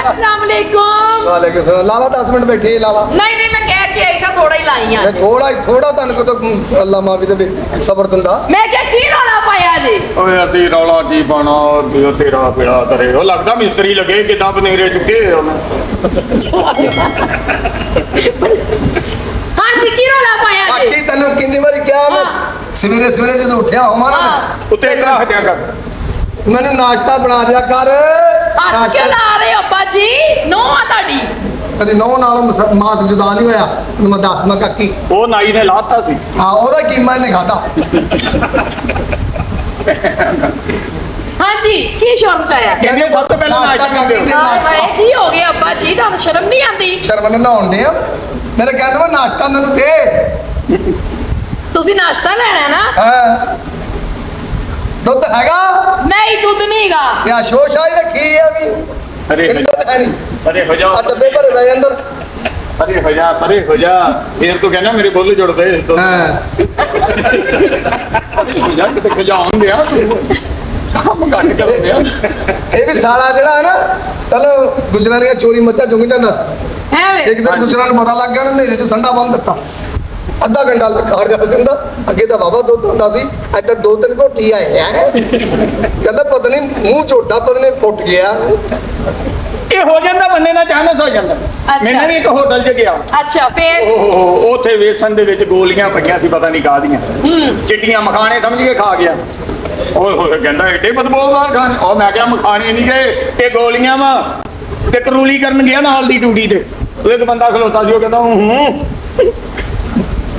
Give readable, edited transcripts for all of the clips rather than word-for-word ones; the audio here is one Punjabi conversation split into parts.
अस्सलाम वालेकुम। वालेकुम सलाम। लाला 10 मिनट बैठे लाला। नहीं नहीं मैं कह के आई सा थोड़ा ही लाई आज। थोड़ा तन को तो अल्लाह माफी दे सबर दिंदा। मैं क्या की रौला पाया जी? ਓਏ ਅਸੀਂ ਰੌਲਾ ਕੀ ਪਾਣਾ ਦਿਓ ਤੇਰਾ ਪਿੜਾ ਤਰੇ ਉਹ ਲੱਗਦਾ ਮਿਸਤਰੀ ਲੱਗੇ ਕਿਦਾਂ ਬਨੇਰੇ ਚੁੱਕੇ ਉਹਨੇ हाँ जी की रौला पाया जी? बाकी तनु कितनी बारी क्या मैं सवेरे सवेरे जब उठया हमारा ਉੱਤੇ ਰੱਖ ਦਿਆ ਕਰ मैंने नाश्ता बना दिया कर। हाथ क्यों ला रहे हो अब्बा जी? नो आ ताड़ी कदी नौ नाल मास जुदा नहीं होया मैं दस मैं काकी ਉਹ ਨਾਈ ਨੇ ਲਾਤਾ ਸੀ हाँ ओदा कीमा नहीं खाता। हाँ जी की शर्म चाया? ਕਹਿੰਦੇ ਸਭ ਤੋਂ ਪਹਿਲਾਂ ਨਾਸ਼ਤਾ ਕਰਦੇ ਹੋ हाय हाय की हो गया अब्बा जी? ਤੁਹਾਨੂੰ शर्म नहीं आती? शर्म नहाउण दे मेरे कहंदे मैं नाश्ता मैनू दे ਤੁਸੀਂ ਨਾਸ਼ਤਾ ਲੈਣਾ ਨਾ? हां दुध हैगा नहीं दूध नहींगा। या शोशाई रखी है अभी अरे इन्हें दुध है नहीं ਅਰੇ ਹੋ ਜਾ आ डब्बे भरे हुए अंदर। ਪਰੇ ਹੋ ਜਾ ਫੇਰ ਤੂੰ ਕਹਿੰਦਾ ਮੇਰੇ ਬੋਲ ਜੁੜ ਦੇ हां ਹੋ ਜਾ ਕਿਤੇ ਖਜਾਉਣ ਦਿਆ ਕੰਮ ਘੱਟ ਕਰ ਦਿਆ ये भी साला जड़ा है ना चलो गुजरानिया चोरी मच्छा चुंगी जांदा। है वे एक दिन गुजरान ਨੂੰ ਪਤਾ ਲੱਗ ਗਿਆ ਨਾ ਨੇਰੇ 'ਚ ਸੰਡਾ ਬੰਨ ਦਿੱਤਾ ਅੱਧਾ ਘੰਟਾ ਲਖਾਰ ਜਾ ਕਹਿੰਦਾ ਅੱਗੇ ਤਾਂ ਬਾਬਾ ਦੁੱਧ ਹੁੰਦਾ ਸੀ ਅੱਜ ਤਾਂ 2-3 ਘੋਟੀ ਆਏ ਆ ਕਹਿੰਦਾ ਪਤਾ ਨਹੀਂ ਮੂੰਹ ਝੋਟਾ ਪਤਾ ਨਹੀਂ ਫੁੱਟ ਗਿਆ। ਇਹ ਹੋ ਜਾਂਦਾ ਬੰਦੇ ਨਾਲ ਚਾਨਸ ਹੋ ਜਾਂਦਾ ਮੈਨੂੰ ਵੀ ਇੱਕ ਹੋਟਲ 'ਚ ਗਿਆ अच्छा फिर ਓਹ ਉੱਥੇ ਵੇਸਣ ਦੇ ਵਿੱਚ ਗੋਲੀਆਂ ਪਈਆਂ ਸੀ ਪਤਾ ਨਹੀਂ ਕਾਹਦੀਆਂ ਚਿੱਟੀਆਂ ਮਖਾਣੇ ਸਮਝ ਕੇ ਖਾ ਗਿਆ ਓਏ ਹੋਏ ਕਹਿੰਦਾ ਏਡੇ ਬਦਬੂਦਾਰ ਖਾਣੇ ਉਹ ਮੈਂ ਕਿਹਾ ਮਖਾਣੇ ਨਹੀਂ ਗਏ ਇਹ ਗੋਲੀਆਂ ਵਾ ਤੇ ਕਰੂਲੀ ਕਰਨ ਗਿਆ ਨਾਲ ਦੀ ਡਿਊਟੀ ਤੇ ਉਹ ਇੱਕ ਬੰਦਾ ਖਲੋਤਾ ਸੀ ਉਹ ਕਹਿੰਦਾ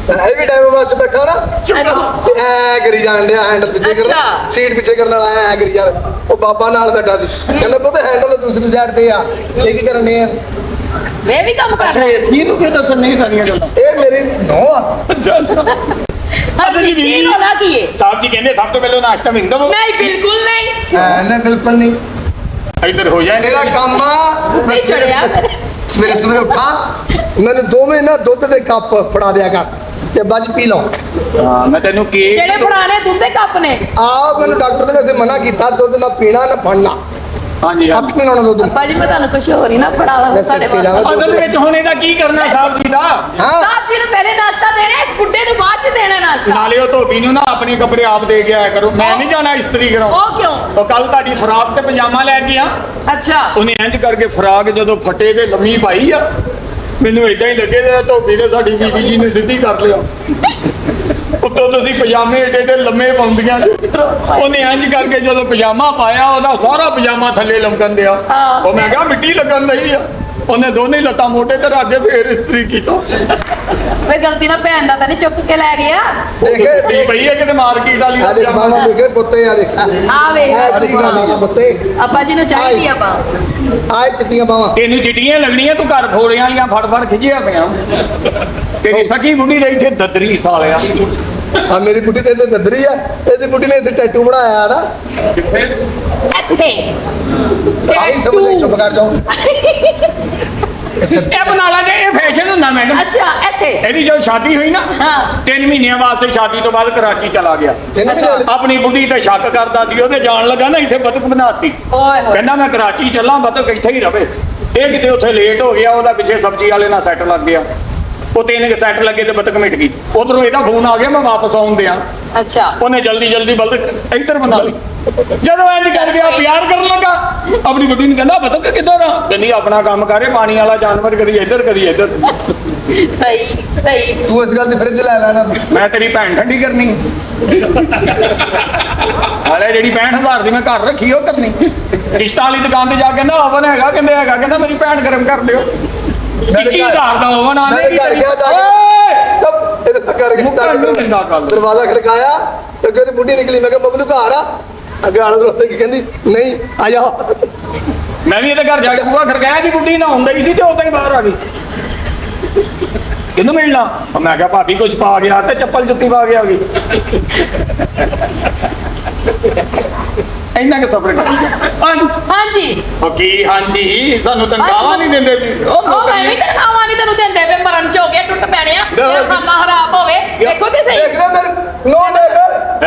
ਇਹ ਵੀ ਟਾਈਮ ਬਾਅਦ ਚ ਬੈਠਾ ਨਾ अच्छा ਤੇ ਐ ਕਰੀ ਜਾਣ ਡਿਆ ਹੈਂਡਲ ਪਿੱਛੇ ਕਰ ਅੱਛਾ। ਸੀਟ ਪਿੱਛੇ ਕਰਨ ਵਾਲਾ ਐ ਕਰੀ ਯਾਰ ਉਹ ਬਾਬਾ ਨਾਲ ਬੈਠਾ ਸੀ ਕਹਿੰਦਾ ਪੁੱਤ ਹੈਂਡਲ ਦੂਸਰੀ ਸਾਈਡ ਤੇ ਆ ਇਹ ਕੀ ਕਰਨ ਦੇ ਆ वे भी काम कर ਅੱਛਾ ਇਸ ਨੂੰ ਕਿਉਂ ਦੱਸਣ ਨਹੀਂ ਸਾਰੀਆਂ ਗੱਲਾਂ ਇਹ ਮੇਰੀ ਨੋ ਆ। ਅੱਛਾ ਅੱਛਾ हाँ जी की रौला की है? ਸਾਹਿਬ ਜੀ ਕਹਿੰਦੇ ਸਭ ਤੋਂ ਪਹਿਲਾਂ ਨਾਸ਼ਤਾ ਮਿਲ ਦੋ नहीं बिल्कुल नहीं। ਐ ਬਿਲਕੁਲ ਨਹੀਂ ਇੱਧਰ ਹੋ ਜਾਏ ਤੇਰਾ ਕੰਮ ਆ ਮੈਂ नहीं चढ़िया मेरे। ਸਵੇਰੇ ਸਵੇਰੇ ਉੱਠਾ ਮੈਨੂੰ ਦੋਵੇਂ ਨਾ ਦੁੱਧ ਦੇ ਕੱਪ ਫੜਾ ਦਿਆ ਕਰ ਤੇ ਬੱਜ ਪੀ ਲਓ। ਹਾਂ ਮੈਂ ਤੈਨੂੰ ਕੇਕ ਜਿਹੜੇ ਪੁਰਾਣੇ ਦੁੱਧ ਦੇ ਕੱਪ ਨੇ ਆ ਮੈਨੂੰ ਡਾਕਟਰ ਨੇ ਵੈਸੇ ਮਨਾ ਕੀਤਾ ਦੁੱਧ ਨਾ ਪੀਣਾ ਨਾ ਫੜਨਾ ਹਾਂਜੀ ਹਾਂ ਹੱਥ ਨਹੀਂ ਲਾਉਣਾ ਦੁੱਧ ਨੂੰ। ਅੱਬਾ ਜੀ ਮੈਂ ਤੁਹਾਨੂੰ ਕੁਝ ਹੋਰ ਹੀ ਨਾ ਫੜਾਵਾ ਵੈਸੇ ਸਾਡੇ ਤੇਰਾ ਵਾਸਤੇ। ਅਸਲ ਵਿੱਚ ਹੁਣ ਇਹਦਾ ਕੀ ਕਰਨਾ ਸਾਹਿਬ ਜੀ ਦਾ ਹਾਂ ਸਾਹਿਬ ਜੀ ਨੂੰ ਪਹਿਲੇ ਨਾਸ਼ਤਾ ਦੇਣਾ ਇਸ ਬੁੱਢੇ ਨੂੰ ਬਾਅਦ ਚ ਦੇਣਾ ਨਾਸ਼ਤਾ। ਨਾਲੇ ਉਹ ਧੋਬੀ ਨੂੰ ਨਾ ਆਪਣੇ ਕੱਪੜੇ ਆਪ ਦੇ ਕੇ ਆਇਆ ਕਰੋ ਮੈਂ ਨਹੀਂ ਜਾਣਾ ਇਸਤਰੀ ਕਰਾਂ ਉਹ ਕਿਉਂ? ਉਹ ਕੱਲ ਤੁਹਾਡੀ ਫਰਾਕ ਤੇ ਪਜਾਮਾ ਲੈ ਕੇ ਆ ਅੱਛਾ ਉਹਨੇ ਇੰਜ ਕਰਕੇ ਫਰਾਕ ਜਦੋਂ ਫਟੇ ਤੇ ਲੰਮੀ ਪਾਈ ਆ ਮੈਨੂੰ ਇਦਾਂ ਹੀ ਲੱਗੇ ਜਿਵੇਂ ਧੋਬੀ ਨੇ ਸਾਡੀ ਬੀਬੀ ਜੀ ਨੇ ਸਿੱਧੀ ਕਰ ਲਿਆ ਉੱਤੋਂ ਤੁਸੀਂ ਪਜਾਮੇ ਏਡੇ ਏਡੇ ਲੰਮੇ ਪਾਉਂਦੀਆਂ ਜੀ। ਉਹਨੇ ਇੰਜ ਕਰਕੇ ਜਦੋਂ ਪਜਾਮਾ ਪਾਇਆ ਉਹਦਾ ਸਾਰਾ ਪਜਾਮਾ ਥੱਲੇ ਲਮਕਣ ਦਿਆ ਹਾਂ। ਉਹ ਮੈਂ ਕਿਹਾ ਮਿੱਟੀ ਲੱਗਣ ਦਈ ਆ ਉਹਨੇ ਦੋਨੇ ਲੱਤਾਂ ਮੋਢੇ ਤੇ ਰੱਖ ਕੇ ਫੇਰ ਇਸਤਰੀ ਕੀਤਾ ਵੇ ਗਲਤੀ ਨਾਲ ਭੈਣ ਦਾ ਤਾਂ ਨਹੀਂ ਚੁੱਕ ਕੇ ਲੈ ਗਿਆ? ਦੇਖੇ ਕੀ ਦੇਖ ਪਈ ਹੈ ਕਿਤੇ ਮਾਰਕੀਟ ਵਾਲੀ ਆ ਦਾ ਦੇਖ ਪਜਾਮਾ ਮਾਮਾ ਦੇਖੇ ਪੁੱਤੇ ਆ ਦੇਖ ਆ ਵੇ ਆ ਚਿੱਟੀਆਂ ਬਾਹਾਂ ਪੁੱਤੇ ਅੱਬਾ ਜੀ ਨੂੰ ਚਾਹੀਦੀ ਆ ਬਾ। ਆ ਚਿੱਟੀਆਂ ਬਾਹਾਂ ਤੈਨੂੰ ਚਿੱਟੀਆਂ ਲੱਗਣੀਆਂ ਤੂੰ ਘਰ ਫੋੜਿਆਂ ਜਾਂ ਫੜ ਫੜ ਖਿਜਿਆ ਪਿਆ ਤੇਰੀ ਸਕੀ ਬੁੱਢੀ ਦੇ ਇੱਥੇ ਦਦਰੀ ਸਾਲਿਆ ਆ ਮੇਰੀ ਬੁੱਢੀ ਤੇ ਇੱਥੇ ਦਦਰੀ ਆ ਇਹਦੀ ਬੁੱਢੀ ਨੇ ਇੱਥੇ ਟੈਟੂ ਬਣਾਇਆ ਨਾ ਇੱਥੇ ਆਈ ਸਮਝ ਲੈ ਚੁੱਪ ਕਰ ਜਾਓ ਇਹ ਬਣਾ ਲਾਂਗੇ ਇਹ ਫੈਸ਼ਨ ਹੁੰਦਾ ਮੈਡਮ ਅੱਛਾ ਇੱਥੇ ਇਹਦੀ ਜਦੋਂ ਸ਼ਾਦੀ ਹੋਈ ਨਾ ਹਾਂ 3 ਮਹੀਨਿਆਂ ਵਾਸਤੇ ਸ਼ਾਦੀ ਤੋਂ ਬਾਅਦ ਕਰਾਚੀ ਚਲਾ ਗਿਆ ਇਹਨੇ ਵੀ ਨਾਲ ਆਪਣੀ ਬੁੱਢੀ ਤੇ ਸ਼ੱਕ ਕਰਦਾ ਸੀ ਉਹਦੇ ਜਾਣ ਲੱਗਾ ਨਾ ਇੱਥੇ ਬਤਕ ਬਣਾਤੀ ਓਏ ਹੋਏ ਕਹਿੰਦਾ ਮੈਂ ਕਰਾਚੀ ਚੱਲਾਂ ਬਤਕ ਇੱਥੇ ਹੀ ਰਵੇ ਇਹ ਕਿਤੇ ਉੱਥੇ ਲੇਟ ਹੋ ਗਿਆ ਉਹਦਾ ਪਿੱਛੇ ਸਬਜ਼ੀ ਵਾਲੇ ਨਾਲ ਸੈੱਟ ਲੱਗ ਗਿਆ ਉਹ 3 ਸੈੱਟ ਲੱਗੇ ਤੇ ਬਤਕ ਮਿਟ ਗਈ ਉਧਰੋਂ ਇਹਦਾ ਫੋਨ ਆ ਗਿਆ ਮੈਂ ਵਾਪਸ ਆਉਣ ਦਿਆਂ ਅੱਛਾ ਉਹਨੇ ਜਲਦੀ ਜਲਦੀ ਬਤਕ ਇੱਧਰ ਬਣਾ ਲਈ ਜਦੋਂ ਇੰਜ ਕਰ ਗਿਆ ਪਿਆਰ ਕਰਨ ਲੱਗਾ ਆਪਣੀ ਬੁੱਢੀ ਨੂੰ ਕਹਿੰਦਾ ਬਤਕ ਕਿੱਧਰ ਆ ਕਹਿੰਦੀ ਆਪਣਾ ਕੰਮ ਕਰੇ ਪਾਣੀ ਵਾਲਾ ਜਾਨਵਰ ਕਦੀ ਇੱਧਰ ਕਦੀ ਇੱਧਰ ਸਹੀ ਸਹੀ ਤੂੰ ਇਸ ਗੱਲ ਦੀ ਫਰਿੱਜ ਲੈ ਲੈਣਾ ਤੂੰ ਮੈਂ ਤੇਰੀ ਭੈਣ ਠੰਡੀ ਕਰਨੀ ਹਾਲੇ ਜਿਹੜੀ 65000 ਦੀ ਮੈਂ ਘਰ ਰੱਖੀ ਉਹ ਕਰਨੀ ਕਿਸ਼ਤਾਂ ਵਾਲੀ ਦੁਕਾਨ ਤੇ ਜਾ ਕੇ ਨਾ ਓਵਨ ਹੈਗਾ ਕਹਿੰਦੇ ਹੈਗਾ ਕਹਿੰਦਾ ਮੇਰੀ ਭੈਣ ਗਰਮ ਕਰ ਦਿਓ 21000 ਦਾ ਓਵਨ ਆਨੇ ਮੇਰੇ ਘਰ ਗਿਆ ਜਾ ਕੇ ਇਹਦੇ ਘਰ ਗਿਆ ਦਰਵਾਜ਼ਾ ਖੜਕਾਇਆ ਤੇ ਕਹਿੰਦੀ ਬੁੱਢੀ ਨਿਕਲੀ ਮੈਂ ਕਿਹਾ ਬਬਲੂ ਘਰ ਆ ਅੱਗੇ ਆਲੇ ਦੋਸਤ ਕੀ ਕਹਿੰਦੀ ਨਹੀਂ ਆ ਜਾ ਮੈਂ ਵੀ ਇਹਦੇ ਘਰ ਜਾ ਕੇ ਬੂਹਾ ਖੜਕਾਇਆ ਦੀ ਬੁੱਢੀ ਨਾ ਹੁੰਦਾ ਹੀ ਸੀ ਤੇ ਉਦਾਂ ਹੀ ਬਾਹਰ ਆ ਗਈ ਕਿਹਨੂੰ ਮਿਲਣਾ ਮੈਂ ਕਿਹਾ ਭਾਬੀ ਕੁਝ ਪਾ ਗਿਆ ਤੇ ਚੱਪਲ ਜੁੱਤੀ ਪਾ ਕੇ ਆ ਗਈ ਇੰਨਾ ਕਿ ਸਬਰ ਕਰ ਹਾਂਜੀ ਉਹ ਕੀ ਹਾਂਜੀ ਸਾਨੂੰ ਤਨਖਾਹਾਂ ਨਹੀਂ ਦਿੰਦੇ ਜੀ ਉਹ ਮੈਂ ਵੀ ਤਨਖਾਹਾਂ ਨਹੀਂ ਤੈਨੂੰ ਦਿੰਦੇ ਵੇ ਮਰਨ ਚ ਹੋ ਗਿਆ ਟੁੱਟ ਪੈਣਿਆ ਤੇਰਾ ਖਾਨਾ ਖਰਾਬ ਹੋਵੇ ਦੇਖੋ ਤੇ ਸਹੀ ਦੇਖ ਲੈ ਮੇਰੇ ਨੋ ਦੇਖ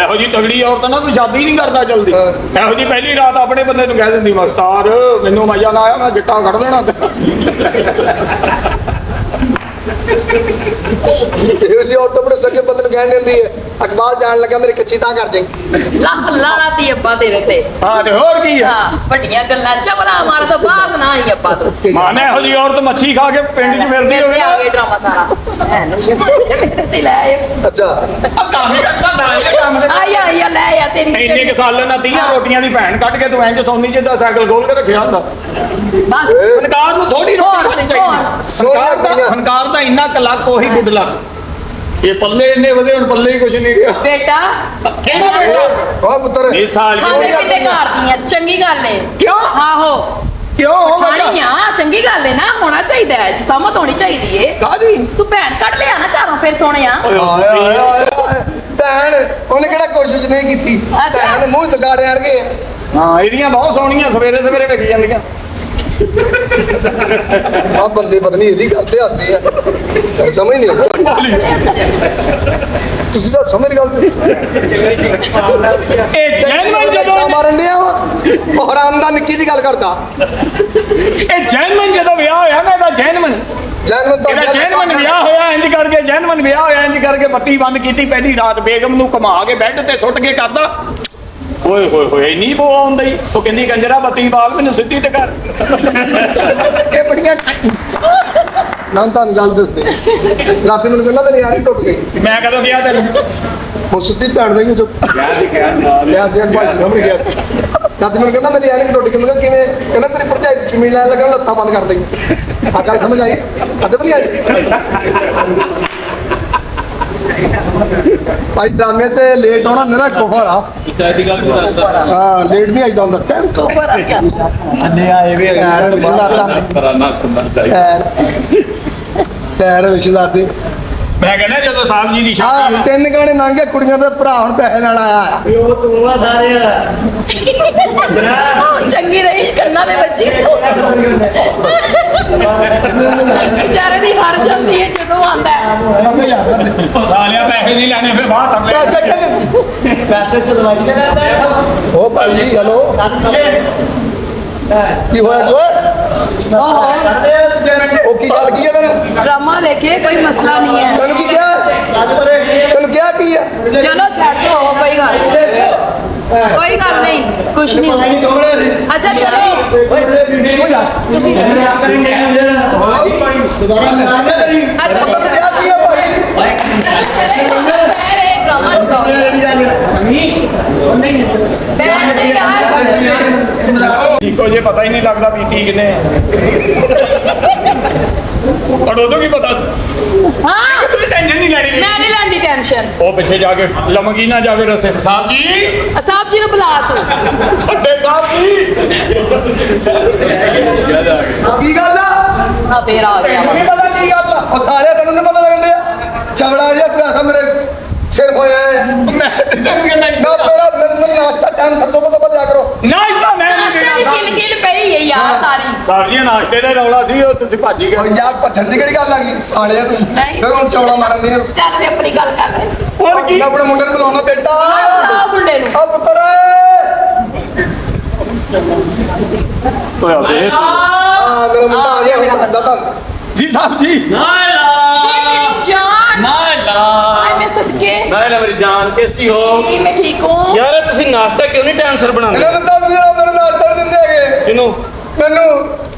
ਇਹੋ ਜੀ ਤਗੜੀ ਔਰਤ ਨਾ ਕੋਈ ਸ਼ਾਦੀ ਨਹੀਂ ਕਰਦਾ ਜਲਦੀ। ਇਹੋ ਜੀ ਪਹਿਲੀ ਰਾਤ ਆਪਣੇ ਬੰਦੇ ਨੂੰ ਕਹਿ ਦਿੰਦੀ ਮਖਤਾਰ ਮੈਨੂੰ ਮਜ਼ਾ ਨਾ ਆਇਆ ਮੈਂ ਗਿੱਟਾ ਕੱਢ ਦੇਣਾ। ਇਹੋ ਜਿਹੀ ਔਰਤ ਆਪਣੇ ਸਕੇ ਬੰਦੇ ਨੂੰ ਕਹਿਣ ਦਿੰਦੀ ਹੈ ਅਕਬਾਲ ਜਾਣ ਲੱਗਾ ਮੇਰੇ ਕੱਚੀ ਤਾਂ ਕਰ ਜਾਏਗੀ। ਲੱਖ ਲਾਣਾ ਤੀ ਅੱਬਾ ਤੇਰੇ ਤੇ। ਹਾਂ ਤੇ ਹੋਰ ਕੀ ਆ ਹਾਂ ਵੱਡੀਆਂ ਗੱਲਾਂ ਚਵਲਾ ਮਾਰ ਤਾਂ ਬਾਸ ਨਾ ਹੀ ਅੱਬਾ ਤੂੰ। ਮਾਨੇ ਇਹੋ ਜੀ ਔਰਤ ਮੱਛੀ ਖਾ ਕੇ ਪਿੰਡ 'ਚ ਫਿਰਦੀ ਹੋਵੇ ਆ ਗਏ ਡਰਾਮਾ ਸਾਰਾ ਮੇਰੇ ਤੇ ਲੈ ਆਇਓ। ਅੱਛਾ ਕੰਮ ਕਰਦਾ ਕੰਮ ਆਇਆ ਲੈ ਆ ਤੇਰੀ ਇੰਨੇ ਕਿ ਸਾਲ ਨਾ 30 ਰੋਟੀਆਂ ਦੀ ਭੈਣ ਕੱਢ ਕੇ ਤੂੰ ਇੰਜ ਸੌਂਦੀ ਜਿੱਦਾਂ ਸਾਈਕਲ ਖੋਲ ਕੇ ਰੱਖਿਆ ਹੁੰਦਾ। ਬਸ ਸਰਕਾਰ ਨੂੰ ਥੋੜੀ ਰੋਟੀ ਖਾਣੀ ਚਾਹੀਦੀ। ਸਰਕਾਰ ਦਾ ਇੰਨਾ ਕੁ ਲੱਕ ਉਹੀ ਗੁੱਡ ਲੱਕ। ਇਹ ਪੱਲੇ ਇੰਨੇ ਵਧੇ ਹੁਣ ਪੱਲੇ ਹੀ ਕੁਝ ਨਹੀਂ ਗਿਆ। ਬੇਟਾ ਕਿਹੜਾ ਬੇਟਾ? ਉਹ ਪੁੱਤਰ ਇਹ ਸਾਲ ਖਾਣੇ ਕਿਤੇ ਕਰਦੀਆਂ ਚੰਗੀ ਗੱਲ ਏ। ਕਿਉਂ? ਆਹੋ ਕਿਉਂ ਹੋਗਾ ਖਾਣੀਆਂ ਚੰਗੀ ਗੱਲ ਏ ਨਾ ਹੋਣਾ ਚਾਹੀਦਾ ਹੈ ਸਮਝ ਹੋਣੀ ਚਾਹੀਦੀ ਏ। ਕਾਦੀ ਤੂੰ ਭੈਣ ਕੱਢ ਲਿਆ ਨਾ ਘਰੋਂ ਫਿਰ ਸੋਹਣਿਆ। ਆਇਆ ਭੈਣ ਉਹਨੇ ਕਿਹੜਾ ਕੋਸ਼ਿਸ਼ ਨਹੀਂ ਕੀਤੀ। ਅੱਛਾ। ਭੈਣ ਮੂੰਹ ਦਗਾੜੇ ਅਰਗੇ ਹਾਂ ਇਹਦੀਆਂ ਬਹੁਤ ਸੋਹਣੀਆਂ ਸਵੇਰੇ ਸਵੇਰੇ ਵਿਕ ਜਾਂਦੀਆਂ। ਆ ਬੰਦੇ ਪਤਾ ਨਹੀਂ ਇਹਦੀ ਗੱਲ ਤੇ ਹੱਸਦੇ ਆ ਯਾਰ ਸਮਝ ਨਹੀਂ ਆਉਂਦੀ। ਤੁਸੀਂ ਤਾਂ ਸਮਝ ਗੱਲ ਤੇ ਇਹ ਜੈਨਮਨ ਜਦੋਂ ਮਾਰਨ ਡਿਆ ਵਾ ਹਰਾਮ ਦਾ ਨਿੱਕੀ ਦੀ ਗੱਲ ਕਰਦਾ। ਇਹ ਜੈਨਮਨ ਜਦੋਂ ਵਿਆਹ ਹੋਇਆ ਨਾ ਇਹਦਾ ਜੈਨਮਨ ਜੈਨਮਨ ਤਾਂ ਇਹਦਾ ਜੈਨਮਨ ਵਿਆਹ ਹੋਇਆ ਇੰਜ ਕਰਕੇ ਜੈਨਮਨ ਵਿਆਹ ਹੋਇਆ ਇੰਜ ਕਰਕੇ ਬੱਤੀ ਬੰਦ ਕੀਤੀ ਪਹਿਲੀ ਰਾਤ ਬੇਗਮ ਨੂੰ ਘੁਮਾ ਕੇ ਬੈੱਡ ਤੇ ਸੁੱਟ ਕੇ ਕਰਦਾ। ਓਏ ਹੋਏ ਹੋਏ ਨਹੀਂ ਬੋ ਆਉਂਦਾ ਹੀ ਉਹ ਕਹਿੰਦੀ ਕੰਜਰਾ ਬੱਤੀ ਬਾਲ ਮੈਨੂੰ ਸਿੱਧੀ ਤੇ ਕਰ। ਇਹ ਬੜੀਆਂ ਨਾ ਤਾਂ ਗੱਲ ਦੱਸਦੇ ਰਾਤੀ ਮੈਨੂੰ ਕਹਿੰਦਾ ਤੇਰੀ ਯਾਰੀ ਟੁੱਟ ਗਈ। ਮੈਂ ਕਦੋਂ ਗਿਆ ਤੈਨੂੰ ਉਹ ਸਿੱਧੀ ਭੈਣ ਦਾ ਹੀ ਜੋ ਗਿਆ ਸੀ ਭਾਈ ਸਾਹਮਣੇ ਗਿਆ ਰਾਤੀ ਮੈਨੂੰ ਕਹਿੰਦਾ ਮੇਰੀ ਯਾਰੀ ਟੁੱਟ ਗਈ। ਮੈਂ ਕਿਹਾ ਕਿਵੇਂ? ਕਹਿੰਦਾ ਤੇਰੀ ਭਰਜਾਈ ਜ਼ਮੀਨ ਲੈਣ ਲੱਗਾ ਲੱਤਾਂ ਬੰਦ ਕਰ ਦੇਈ। ਆ ਗੱਲ ਸਮਝ ਆਈ? ਅੱਧੇ ਵੀ ਆਈ ਭਾਈ ਡਰਾਮੇ ਤੇ ਲੇਟ ਆਉਣਾ ਮੇਰਾ ਕੁਫਰ ਆ। ਹਾਂ ਲੇਟ ਨਹੀਂ ਆਈਦਾ ਹੁੰਦਾ ਟਾਈਮ ਤੋਂ ਉੱਪਰ ਆ ਗਿਆ ਅੰਨੇ ਆਏ ਵੇ ਯਾਰ ਵਿਸ਼ਨਾਤਾ ਕਰਾਨਾ ਸੁਣਨਾ ਚਾਹੀਦਾ। ਟੈਰ ਵਿਸ਼ਨਾਤੇ ਮੈਂ ਕਹਿੰਦਾ ਜਦੋਂ ਸਾਹਿਬ ਜੀ ਦੀ ਆ ਸ਼ਾਦੀ ਤਿੰਨ ਗਾਣੇ ਲੰਘੇ ਕੁੜੀਆਂ ਦੇ ਭਰਾ ਹੁਣ ਪੈਸੇ ਲੈਣ ਆਇਆ। ਉਹ ਤੂੰ ਆ ਸਾਰੇ ਚੰਗੀ ਰਹੀ ਕੰਨਾਂ ਦੇ ਬੱਚੀ ਵਿਚਾਰੇ ਦੀ ਹਰ ਜਾਂਦੀ ਹੈ ਜਦੋਂ ਆਂਦਾ ਸਮਝ ਆ ਸਾਲਿਆ ਪੈਸੇ ਨਹੀਂ ਲੈਣੇ ਫਿਰ ਬਾਹਰ ਤੱਕ ਲੈ ਪੈਸੇ ਕਹਿੰਦੇ ਪੈਸੇ ਤੇ ਦਵਾਈ ਤੇ ਲੈਂਦਾ ਉਹ ਭਾਈ ਹੈਲੋ ਕੀ ਹੋਇਆ ਓਹੋ ਉਹ ਕੀ ਗੱਲ ਕੀ ਹੈ ਤੈਨੂੰ? ਡਰਾਮਾ ਦੇਖੇ ਕੋਈ ਮਸਲਾ ਨਹੀਂ ਹੈ। ਤੈਨੂੰ ਕੀ ਕਿਹਾ? ਤੈਨੂੰ ਕਿਹਾ ਕੀ ਹੈ? ਚਲੋ ਛੱਡ ਦੋ ਕੋਈ ਗੱਲ ਨਹੀਂ ਕੁਛ ਨਹੀਂ ਹੋਇਆ। ਅੱਛਾ ਚਲੋ ਤੁਸੀਂ ਅੱਛਾ ਤੈਨੂੰ ਕਿਹਾ ਕੀ ਹੈ ਭਾਈ? ਅਰੇ ਡਰਾਮਾ ਚਲਾਓ ਬੈਠ ਜਾ ਯਾਰ। ਠੀਕੋ ਜੇ ਪਤਾ ਹੀ ਨਹੀਂ ਲੱਗਦਾ ਪੀਟੀ ਕਿੰਨੇ ਔਰ ਉਦੋਂ ਕੀ ਪਤਾ ਹਾਂ ਤੂੰ ਟੈਨਸ਼ਨ ਨਹੀਂ ਲੈਣੀ। ਮੈਂ ਨਹੀਂ ਲੈਂਦੀ ਟੈਨਸ਼ਨ। ਉਹ ਪਿੱਛੇ ਜਾ ਕੇ ਲਮਕੀ ਨਾ ਜਾਵੇ ਰਸੇ। ਸਾਹਿਬ ਜੀ ਸਾਹਿਬ ਜੀ ਨੂੰ ਬੁਲਾ ਤੂੰ। ਵੱਡੇ ਸਾਹਿਬ ਜੀ ਕੀ ਗੱਲ ਆ? ਆ ਫੇਰ ਆ ਗਿਆ ਤੈਨੂੰ ਨਹੀਂ ਪਤਾ ਕੀ ਗੱਲ ਆ? ਉਹ ਸਾਲਿਆ ਤੈਨੂੰ ਨੀ ਪਤਾ ਲੱਗਣ ਡਿਆ ਚਵੜਾ ਜਿਹਾ ਤੂੰ ਆਖਾ ਮੇਰੇ ਸਿਰ ਹੋਇਆ ਹੈ। ਮੈਂ ਤੇ ਤੈਨੂੰ ਕਹਿੰਦਾ ਨਾ ਤੇਰਾ ਮੈਨੂੰ ਨਾਸ਼ਤਾ ਟਾਈਮ ਖਰਚੋ ਤੋਂ ਜਾ ਕਰੋ। ਨਾਸ਼ਤਾ ਮੈਂ ਨਹੀਂ ਨਾਸ਼ਤੇ ਦੀ ਦੇਣਾ। ਕਿਲ ਕਿਲ ਪਈ ਹੈ ਯਾਰ ਸਾਰੀ। ਸਾਹਿਬ ਜੀ ਨਾਸ਼ਤੇ ਦਾ ਰੌਲਾ ਸੀ ਉਹ ਤੁਸੀਂ ਭੱਜ ਹੀ ਉਹ ਗਏ। ਯਾਰ ਭੱਜਣ ਦੀ ਕਿਹੜੀ ਗੱਲ ਆ ਗਈ ਸਾਲਿਆ ਤੂੰ ਨਹੀਂ। ਫਿਰ ਹੁਣ ਚੌੜਾ ਮਾਰਨ ਦੀ ਚੱਲ ਮੈਂ ਆਪਣੀ ਗੱਲ ਕਰ ਰਿਹਾ। ਹੁਣ ਕੀ ਆਪਣੇ ਮੁੰਡੇ ਨੂੰ ਬੁਲਾਉਣਾ ਬੇਟਾ ਆ ਮੁੰਡੇ ਨੂੰ ਆ ਪੁੱਤਰ ਹੋਇਆ ਵੇ ਆ ਮੇਰਾ ਮੁੰਡਾ ਆ ਗਿਆ ਹੁਣ ਦੱਸਦਾ ਤੁਹਾਨੂੰ ਜੀ ਸਾਹਿਬ ਜੀ ਜੀ ਮੇਰੀ ਜਾਨ ਆਏ ਮੈਂ ਸਦਕੇ ਨਾਲੇ ਮੇਰੀ ਜਾਨ कैसी हो ਜੀ ਮੈਂ ਠੀਕ ਹੂੰ। ਯਾਰ ਤੁਸੀਂ ਨਾਸ਼ਤਾ ਕਿਉਂ ਨਹੀਂ ਟਾਈਮ ਸਿਰ ਬਣਾਉਂਦੇ ਇਹਨਾਂ ਨੂੰ ਦੱਸ ਜਿਹੜਾ ਮੈਨੂੰ ਨਾਸ਼ਤਾ ਨਹੀਂ ਦਿੰਦੇ ਹੈਗੇ ਕਿਨੂੰ ਮੈਨੂੰ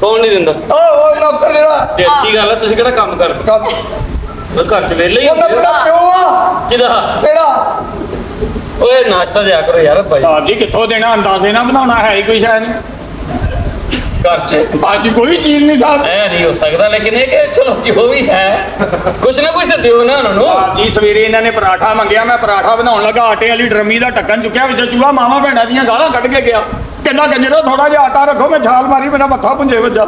ਕੌਣ ਨਹੀਂ ਦਿੰਦਾ ਉਹ ਨੌਕਰ ਜਿਹੜਾ ਤੇ ਅੱਛੀ ਗੱਲ ਹੈ ਤੁਸੀਂ ਕਿਹੜਾ ਕੰਮ ਕਰਦੇ ਕੰਮ ਉਹ ਘਰ ਚ ਵਿਹਲੇ ਹੀ ਉਹਦਾ ਹੁੰਦੇ ਤੇਰਾ ਹੋ। ਪਿਓ ਆ ਕਿਹਦਾ ਤੇਰਾ ਓਏ ਨਾਸ਼ਤਾ ਦਿਆ ਕਰੋ ਯਾਰ ਭਾਈ ਸਾਹਿਬ ਜੀ ਕਿੱਥੋਂ ਦੇਣਾ ਅੰਦਾਜ਼ੇ ਨਾ ਬਣਾਉਣਾ ਹੈ ਹੀ ਕੋਈ ਸ਼ਾਇਦ ਨਹੀਂ। ਘਰ ਚ ਅੱਜ ਕੋਈ ਚੀਜ਼ ਨਹੀਂ ਸਾਹਿਬ। ਐ ਨਹੀਂ ਹੋ ਸਕਦਾ ਲੇਕਿਨ ਇਹ ਕਿ ਚਲੋ ਜੋ ਵੀ ਹੈ ਕੁਛ ਨਾ ਕੁਛ ਤਾਂ ਦਿਓ ਨਾ ਉਹਨਾਂ ਨੂੰ ਸਾਹਿਬ ਜੀ ਸਵੇਰੇ ਇਹਨਾਂ ਨੇ ਪਰਾਠਾ ਮੰਗਿਆ ਮੈਂ ਪਰਾਠਾ ਬਣਾਉਣ ਲੱਗਾ ਆਟੇ ਵਾਲੀ ਡਰਮੀ ਦਾ ਢੱਕਣ ਚੁੱਕਿਆ ਵਿੱਚ ਚੂਹਾ ਮਾਵਾਂ ਭੈਣਾਂ ਦੀਆਂ ਗਾਲਾਂ ਕੱਢ ਕੇ ਗਿਆ। ਕਹਿੰਦਾ ਕੰਜਰੋ ਥੋੜਾ ਜਿਹਾ ਆਟਾ ਰੱਖੋ ਮੈਂ ਛਾਲ ਮਾਰੀ ਮੇਰਾ ਮੱਥਾ ਪੁੰਜੇ ਵੱਜਾ।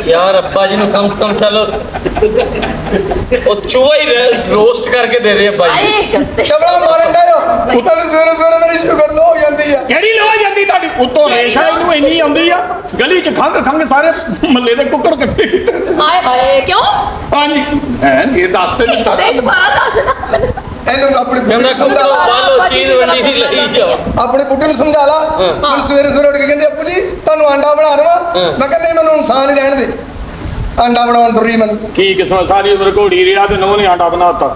ਯਾਰ ਅੱਬਾ ਜੀ ਨੂੰ ਕਮ ਸੇ ਕਮ ਚਲੋ ਉਹ ਚੂਹਾ ਹੀ ਰੋਸਟ ਕਰਕੇ ਦੇ ਦੇ ਅੱਬਾ ਜੀ ਆਏ ਕਰਤੇ ਸ਼ਬੜਾ ਮਾਰਨ ਦਾ ਉੱਤੋਂ ਸਵੇਰੇ ਸਵੇਰੇ ਮੇਰੀ ਸ਼ੂਗਰ ਲੋ ਹੋ ਜਾਂਦੀ ਆ ਕਿਹੜੀ ਲੋ ਜਾਂਦੀ ਤੁਹਾਡੀ ਉੱਤੋਂ ਰੇਸ਼ਾ ਇਹਨੂੰ ਇੰਨੀ ਆਉਂਦੀ ਆ ਗਲੀ 'ਚ ਖੰਗ ਸਾਰੇ ਮੱਲੇ ਦੇ ਕੁੱਕੜ ਇਕੱਠੇ ਕੀਤੇ। ਹਾਏ ਹਾਏ ਕਿਉਂ ਹਾਂਜੀ ਹੈ ਇਹ ਦੱਸ ਤੇ ਨਹੀਂ ਸਕਦਾ। ਤੇ ਦੁਬਾਰਾ ਦੱਸ ਨਾ ਮੈਨੂੰ। ਇਹਨੂੰ ਆਪਣੇ ਬੁੱਢੇ ਕਹਿੰਦਾ ਨੂੰ ਸਮਝਾ ਕੰਪਰੋ ਲਾ ਬਾਲੋ ਚੀਜ਼ ਵੰਡੀ ਦੀ ਲਈ ਜਾਓ। ਆਪਣੇ ਬੁੱਢੇ ਨੂੰ ਸਮਝਾ ਲਾ ਹੁਣ ਸਵੇਰੇ ਸਵੇਰੇ ਉੱਠ ਕੇ ਕਹਿੰਦੇ ਅੱਪੂ ਜੀ ਤੁਹਾਨੂੰ ਆਂਡਾ ਬਣਾ ਦਵਾਂ ਮੈਂ ਕਹਿੰਦਾ ਨਹੀਂ ਮੈਨੂੰ ਇਨਸਾਨ ਹੀ ਰਹਿਣ ਦੇ ਆਂਡਾ ਬਣਾਉਣ ਡਰੀ ਮੈਨੂੰ ਕੀ ਕਿਸਮਤ ਸਾਰੀ ਉਮਰ ਘੋੜੀ ਰੇੜਾ ਤੇ ਨੌ ਨੇ ਆਂਡਾ ਬਣਾਤਾ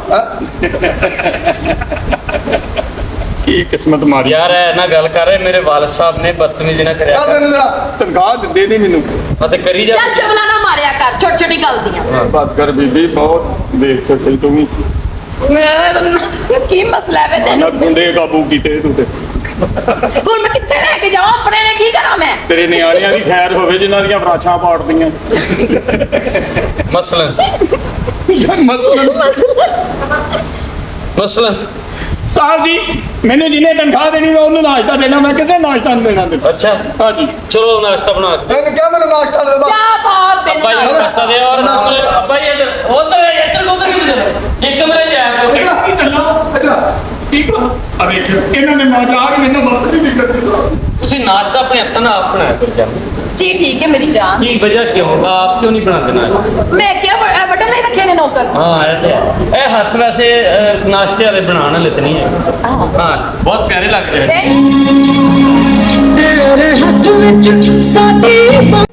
ਕੀ ਕਿਸਮਤ ਮਾਰੀ ਯਾਰ ਐ ਨਾ ਗੱਲ ਕਰ ਰਹੇ ਮੇਰੇ ਵਾਲਦ ਸਾਹਿਬ ਨੇ ਬਦਤਮੀਜ਼ੀ ਨਾ ਕਰਿਆ ਦੱਸ ਇਹਨੂੰ ਜਰਾ ਤਨਖਾਹ ਦਿੰਦੇ ਨਹੀਂ ਮੈਨੂੰ ਅਤੇ ਕਰੀ ਜਾ ਚੱਲ ਚਵਲਾ ਨਾ ਮਾਰਿਆ ਕਰ ਛੋਟੀ ਛੋਟੀ ਗੱਲ ਦੀਆਂ ਬਸ ਕਰ ਬੀਬੀ ਬਹੁਤ ਦੇਖ ਕੇ ਸਹੀ ਤੂੰ ਵੀ ਕੀ ਮਸਲਾ ਹੈ ਵੇ ਨਾ ਤੈਨੂੰ ਗੁੰਡੇ ਕਾਬੂ ਕੀਤੇ ਤੂੰ ਤੇ ਹੁਣ ਮੈਂ ਕਿੱਥੇ ਲੈ ਕੇ ਜਾਵਾਂ ਆਪਣੇ ਨੇ ਕੀ ਕਰਾਂ ਮੈਂ ਤੇਰੇ ਨਿਆਣਿਆਂ ਦੀ ਖੈਰ ਹੋਵੇ ਜਿਨ੍ਹਾਂ ਦੀਆਂ ਫਰਾਸ਼ਾਂ ਪਾੜਦੀਆਂ ਮਸਲਨ ਮਸਲਨ ਸਾਹਿਬ ਜੀ ਮੈਨੂੰ ਜਿਹਨੇ ਤਨਖਾਹ ਦੇਣੀ ਮੈਂ ਉਹਨੂੰ ਨਾਸ਼ਤਾ ਦੇਣਾ ਮੈਂ ਕਿਸੇ ਨਾਸ਼ਤਾ ਨਹੀਂ ਦੇਣਾ ਦਿੱਤਾ ਅੱਛਾ ਹਾਂਜੀ ਚਲੋ ਨਾਸ਼ਤਾ ਬਣਾ ਕੇ ਇਹਨੂੰ ਕਿਹਾ ਮੈਨੂੰ ਨਾਸ਼ਤਾ ਦੇ ਦੇ ਕਿਆ ਬਾਤ ਅੱਬਾ ਜੀ ਨੂੰ ਤੈਨੂੰ ਨਾਸ਼ਤਾ ਦੇ ਔਰ ਕਮਰੇ ਅੱਬਾ ਜੀ ਇੱਧਰ ਉਧਰ ਕਿੱਥੇ ਚਲੇ ਇੱਕ ਕਮਰੇ ਚ ਆਇਆ ਕਰੋ ਕੀ ਕਰਨਾ ਠੀਕ ਆ ਅਰੇ ਇਹਨਾਂ ਨੇ ਮਾਂ ਜਾ ਕੇ ਮੈਨੂੰ ਮਦਦ ਨਹੀਂ ਕਰਦੀ ਤੁਸੀਂ ਨਾਸ਼ਤਾ ਆਪਣੇ ਹੱਥਾਂ ਨਾਲ ਆਪ ਬਣਾਇਆ ਕਰੋ ਜਾਨ ਜੀ ਠੀਕ ਹੈ ਮੇਰੀ ਜਾਨ ਕੀ ਵਜ੍ਹਾ ਕਿਉਂ ਆਪ ਕਿਉਂ ਨਹੀਂ ਬਣਾਉਂਦੇ ਨਾਸ਼ਤਾ ਮੈਂ ਕਿਹਾ ਬਟਨ ਨਹੀਂ ਰੱਖੇ ਨੇ ਨੌਕਰ ਹਾਂ ਇਹ ਤੇ ਹੈ। ਇਹ ਹੱਥ ਵੈਸੇ ਨਾਸ਼ਤੇ ਵਾਲੇ ਬਣਾਉਣ ਵਾਲੇ ਤੇ ਨਹੀਂ ਹੈ ਆਹੋ। ਹਾਂ ਬਹੁਤ ਪਿਆਰੇ ਲੱਗ ਰਹੇ ਤੇ ਤੇਰੇ ਹੱਥ ਵਿੱਚ ਸਾਡੀ